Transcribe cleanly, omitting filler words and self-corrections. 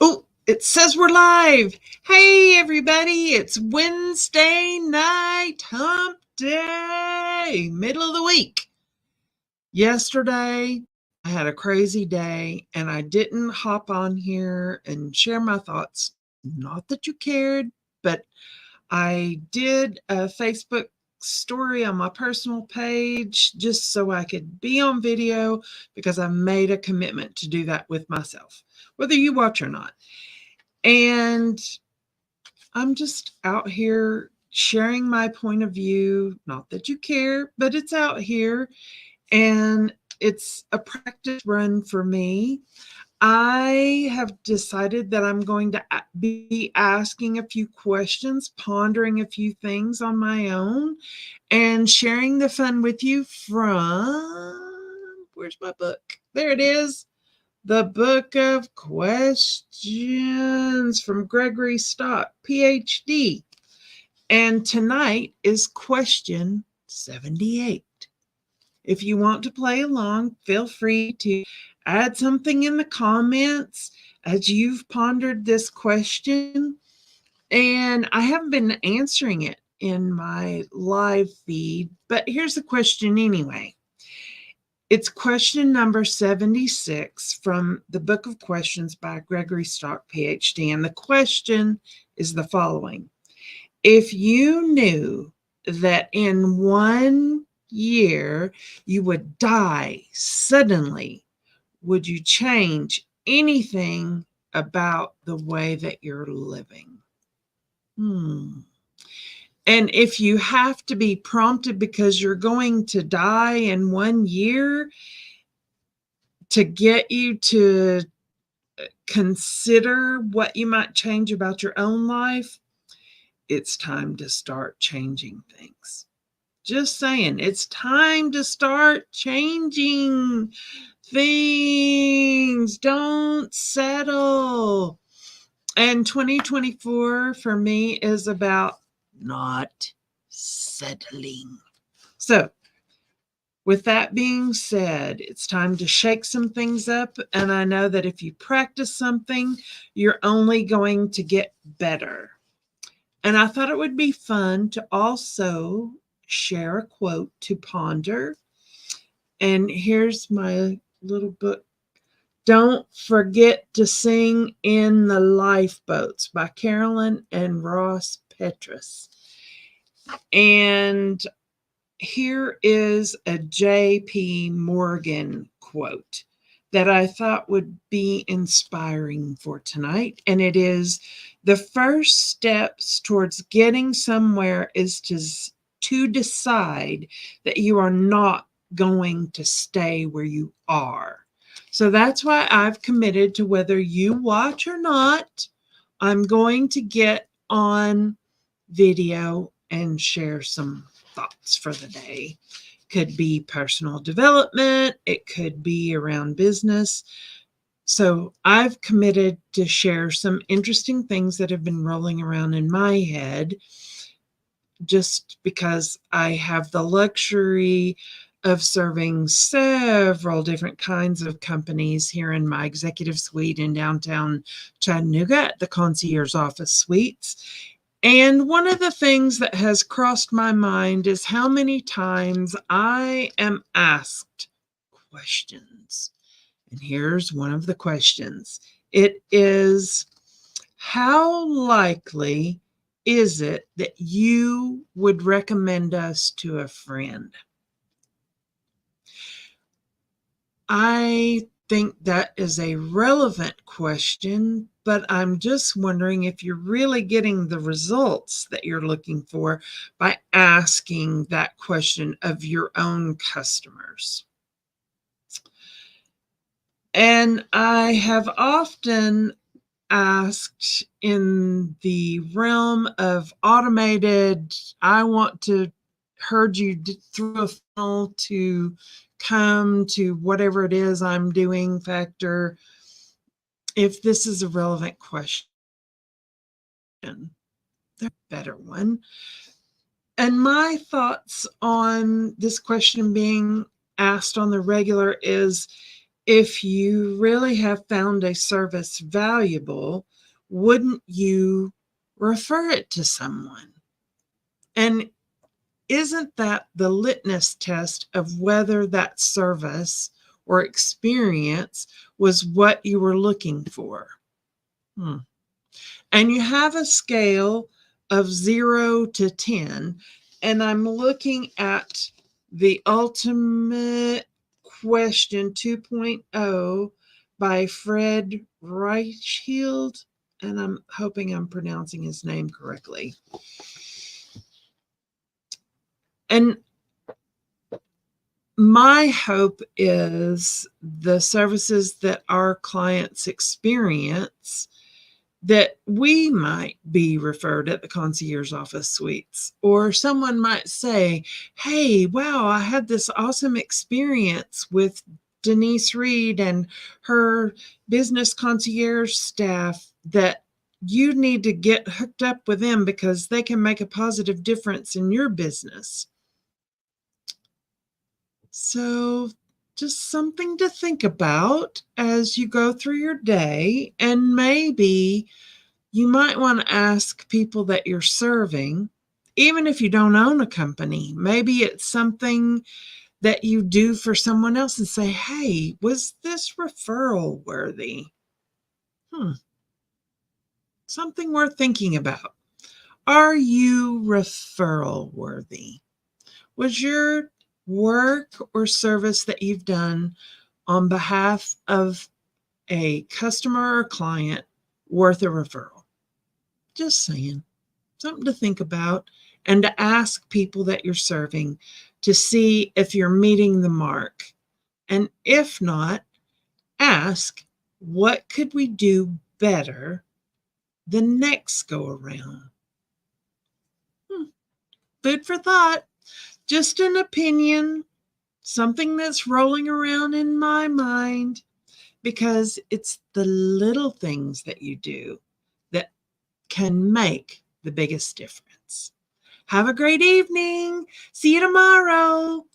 Oh, it says we're live. Hey, everybody. It's Wednesday night, hump day, middle of the week. Yesterday, I had a crazy day and I didn't hop on here and share my thoughts. Not that you cared, but I did a Facebook story on my personal page just so I could be on video because I made a commitment to do that with myself, whether you watch or not. And I'm just out here sharing my point of view. Not that you care, but it's out here and it's a practice run for me. I have decided that I'm going to be asking a few questions, pondering a few things on my own, and sharing the fun with you from, where's my book? There it is. The Book of Questions from Gregory Stock, Ph.D. And tonight is question 78. If you want to play along, feel free to add something in the comments as you've pondered this question. And I haven't been answering it in my live feed, but here's the question anyway. It's question number 76 from the Book of Questions by Gregory Stock, Ph.D. And the question is the following. If you knew that in 1 year you would die suddenly, would you change anything about the way that you're living? And if you have to be prompted because you're going to die in 1 year to get you to consider what you might change about your own life, it's time to start changing things. Just saying, it's time to start changing things. Don't settle. And 2024 for me is about not settling. So, with that being said, it's time to shake some things up. And I know that if you practice something, you're only going to get better. And I thought it would be fun to also share a quote to ponder. And here's my little book. Don't Forget to Sing in the Lifeboats by Carolyn and Ross Petras. And here is a J.P. Morgan quote that I thought would be inspiring for tonight. And it is, the first steps towards getting somewhere is to decide that you are not going to stay where you are. So that's why I've committed to, whether you watch or not, I'm going to get on video and share some thoughts for the day. Could be personal development, it could be around business. So I've committed to share some interesting things that have been rolling around in my head, just because I have the luxury of serving several different kinds of companies here in my executive suite in downtown Chattanooga at the Concierge Office Suites. And one of the things that has crossed my mind is how many times I am asked questions. And here's one of the questions. It is, how likely is it that you would recommend us to a friend? I think that is a relevant question, but I'm just wondering if you're really getting the results that you're looking for by asking that question of your own customers. And I have often asked in the realm of automated, I want to herd you through a funnel to come to whatever it is I'm doing factor, if this is a relevant question. There's a better one. And my thoughts on this question being asked on the regular is, if you really have found a service valuable, wouldn't you refer it to someone? And isn't that the litmus test of whether that service or experience was what you were looking for? And you have a scale of 0 to 10. And I'm looking at the Ultimate Question 2.0 by Fred Reichheld. And I'm hoping I'm pronouncing his name correctly. And my hope is the services that our clients experience, that we might be referred at the concierge office suites, or someone might say, hey, wow, I had this awesome experience with Denise Reed and her business concierge staff, that you need to get hooked up with them because they can make a positive difference in your business. So just something to think about as you go through your day. And maybe you might want to ask people that you're serving, even if you don't own a company. Maybe it's something that you do for someone else and say, hey, was this referral worthy? Something worth thinking about. Are you referral worthy? Was your work or service that you've done on behalf of a customer or client worth a referral? Just saying. Something to think about, and to ask people that you're serving to see if you're meeting the mark. And if not, ask, what could we do better the next go around? Food for thought. Just an opinion, something that's rolling around in my mind, because it's the little things that you do that can make the biggest difference. Have a great evening. See you tomorrow.